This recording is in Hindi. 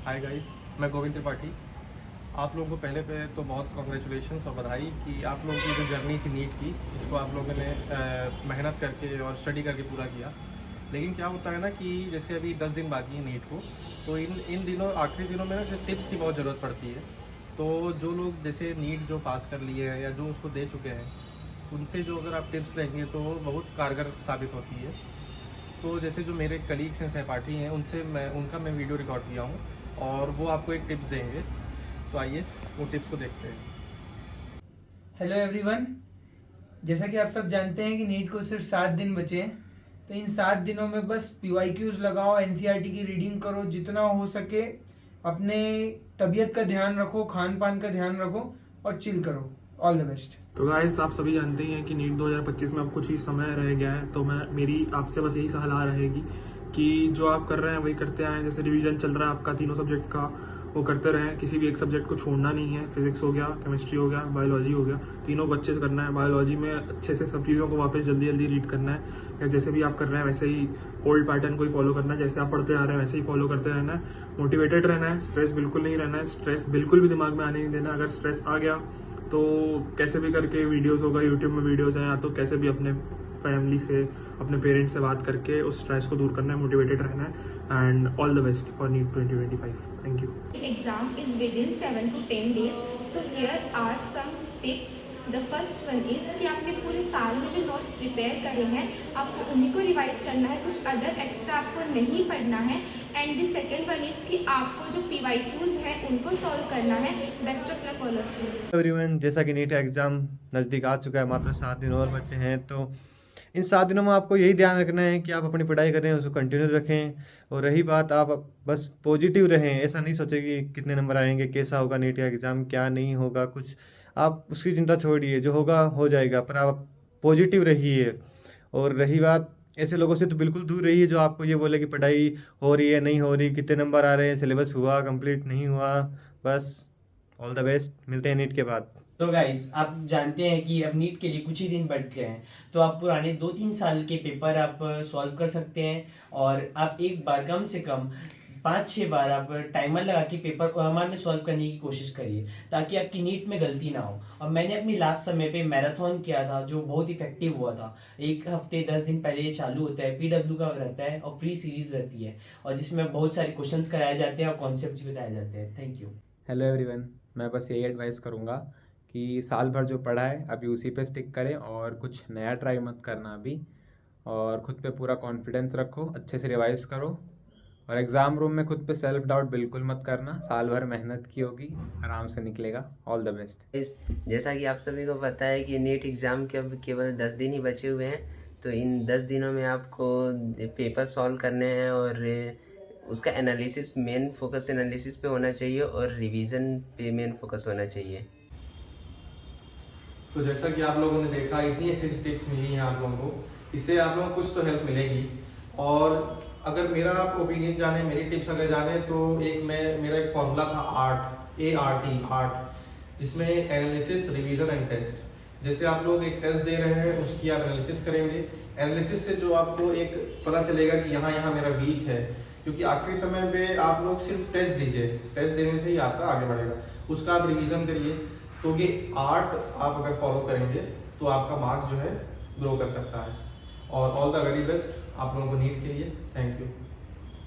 हाय गाइस, मैं गोविंद त्रिपाठी। आप लोगों को पहले पे तो बहुत कॉन्ग्रेचुलेशंस और बधाई कि आप लोगों की जो जर्नी थी नीट की, इसको आप लोगों ने मेहनत करके और स्टडी करके पूरा किया। लेकिन क्या होता है ना कि जैसे अभी 10 दिन बाकी है नीट को, तो इन दिनों आखिरी दिनों में ना जैसे टिप्स की बहुत ज़रूरत पड़ती है। तो जो लोग जैसे नीट जो पास कर लिए हैं या जो उसको दे चुके हैं, उनसे जो अगर आप टिप्स लेंगे तो बहुत कारगर साबित होती है। तो जैसे जो मेरे कलीग्स हैं, सहपाठी हैं, उनका मैं वीडियो रिकॉर्ड किया हूँ और वो आपको एक टिप्स देंगे। तो आइए वो टिप्स को देखते हैं। Hello everyone. जैसा कि आप सब जानते हैं कि नीट को सिर्फ 7 दिन बचे हैं, तो इन 7 दिनों में बस PYQs लगाओ, NCERT की रीडिंग करो जितना हो सके, अपने तबीयत का ध्यान रखो, खान पान का ध्यान रखो और चिल करो। All the best. तो गाइस, आप सभी जानते ही हैं कि नीट 2025 में अब कुछ ही समय रह गया है। तो मेरी आपसे बस यही सलाह रहेगी कि जो आप कर रहे हैं वही करते आएँ। जैसे रिवीजन चल रहा है आपका तीनों सब्जेक्ट का, वो करते रहें। किसी भी एक सब्जेक्ट को छोड़ना नहीं है। फिजिक्स हो गया, केमिस्ट्री हो गया, बायोलॉजी हो गया, तीनों को अच्छे से करना है। बायोलॉजी में अच्छे से सब चीज़ों को वापस जल्दी जल्दी रीड करना है, या जैसे भी आप कर रहे हैं वैसे ही ओल्ड पैटर्न को ही फॉलो करना है। जैसे आप पढ़ते आ रहे हैं वैसे ही फॉलो करते रहना है। मोटिवेटेड रहना है, स्ट्रेस बिल्कुल नहीं रहना है। स्ट्रेस बिल्कुल भी दिमाग में आने नहीं देना। अगर स्ट्रेस आ गया तो कैसे भी करके वीडियोस होगा, यूट्यूब में वीडियोस हैं, या तो कैसे भी अपने फैमिली से, अपने पेरेंट्स से बात करके उस स्ट्रेस को दूर करना है, मोटिवेटेड रहना है। And all the best for NEET 2025। Thank you. Exam is within 7 to 10 days. So here are some tips. The first one is कि आपने पूरे साल में जो नोट्स प्रिपेयर करे हैं आपको उन्हीं को रिवाइज करना है, कुछ अदर एक्स्ट्रा आपको नहीं पढ़ना है। And the second one is कि आपको जो PYQs हैं उनको सॉल्व करना है। Best of luck all of you everyone. जैसा कि नीट का एग्ज़ाम नज़दीक आ चुका है, मात्र 7 दिन और बचे हैं, तो इन 7 दिनों में आपको यही ध्यान रखना है कि आप अपनी पढ़ाई करें, उसको कंटिन्यू रखें। और रही बात, आप बस पॉजिटिव रहें। ऐसा नहीं सोचें कि कितने नंबर आएंगे, कैसा होगा नीट का एग्ज़ाम, क्या नहीं होगा, कुछ आप उसकी चिंता छोड़िए। जो होगा हो जाएगा, पर आप पॉजिटिव रहिए। और रही बात, ऐसे लोगों से तो बिल्कुल दूर रहिए जो आपको ये बोले कि पढ़ाई हो रही है, नहीं हो रही, कितने नंबर आ रहे हैं, सिलेबस हुआ कंप्लीट नहीं हुआ। बस ऑल द बेस्ट, मिलते हैं नीट के बाद। तो गाइस, आप जानते हैं कि अब नीट के लिए कुछ ही दिन बच गए हैं, तो आप पुराने 2-3 साल के पेपर आप सॉल्व कर सकते हैं। और आप एक बार कम से कम 5-6 बार आप टाइमर लगा के पेपर ओएमआर में सॉल्व करने की कोशिश करिए, ताकि आपकी नीट में गलती ना हो। और मैंने अपनी लास्ट समय पे मैराथन किया था जो बहुत इफेक्टिव हुआ था। 1 हफ्ते 10 दिन पहले ये चालू होता है, PW का रहता है और फ्री सीरीज रहती है, और जिसमें बहुत सारे क्वेश्चंस कराए जाते हैं और कॉन्सेप्ट बताए जाते हैं। Thank you. Hello everyone. मैं बस यही एडवाइस करूँगा कि साल भर जो पढ़ा है अभी उसी पे स्टिक करें और कुछ नया ट्राई मत करना अभी। और ख़ुद पे पूरा कॉन्फिडेंस रखो, अच्छे से रिवाइज करो, और एग्ज़ाम रूम में खुद पे सेल्फ डाउट बिल्कुल मत करना। साल भर मेहनत की होगी, आराम से निकलेगा। All the best. जैसा कि आप सभी को पता है कि नीट एग्ज़ाम के अब केवल 10 दिन ही बचे हुए हैं, तो इन 10 दिनों में आपको पेपर सॉल्व करने हैं और उसका एनालिसिस, मेन फोकस एनालिसिस पे होना चाहिए और रिवीजन पे मेन फोकस होना चाहिए। तो जैसा कि आप लोगों ने देखा, इतनी अच्छी अच्छी टिप्स मिली हैं आप लोगों को, इससे आप लोगों को कुछ तो हेल्प मिलेगी। और अगर मेरा आप ओपिनियन जाने, मेरी टिप्स अगर जाने, तो मेरा एक फॉर्मूला था ART, जिसमें एनालिसिस, रिवीजन एंड टेस्ट। जैसे आप लोग एक टेस्ट दे रहे हैं, उसकी आप एनालिसिस करेंगे। एनालिसिस से जो आपको एक पता चलेगा कि यहाँ मेरा वीक है, क्योंकि आखिरी समय पे आप लोग सिर्फ टेस्ट दीजिए, टेस्ट देने से ही आपका आगे बढ़ेगा। उसका आप रिवीजन करिए, तो ये आर्ट आप अगर फॉलो करेंगे तो आपका मार्क्स जो है ग्रो कर सकता है। और ऑल द वेरी बेस्ट आप लोगों को नीट के लिए। Thank you.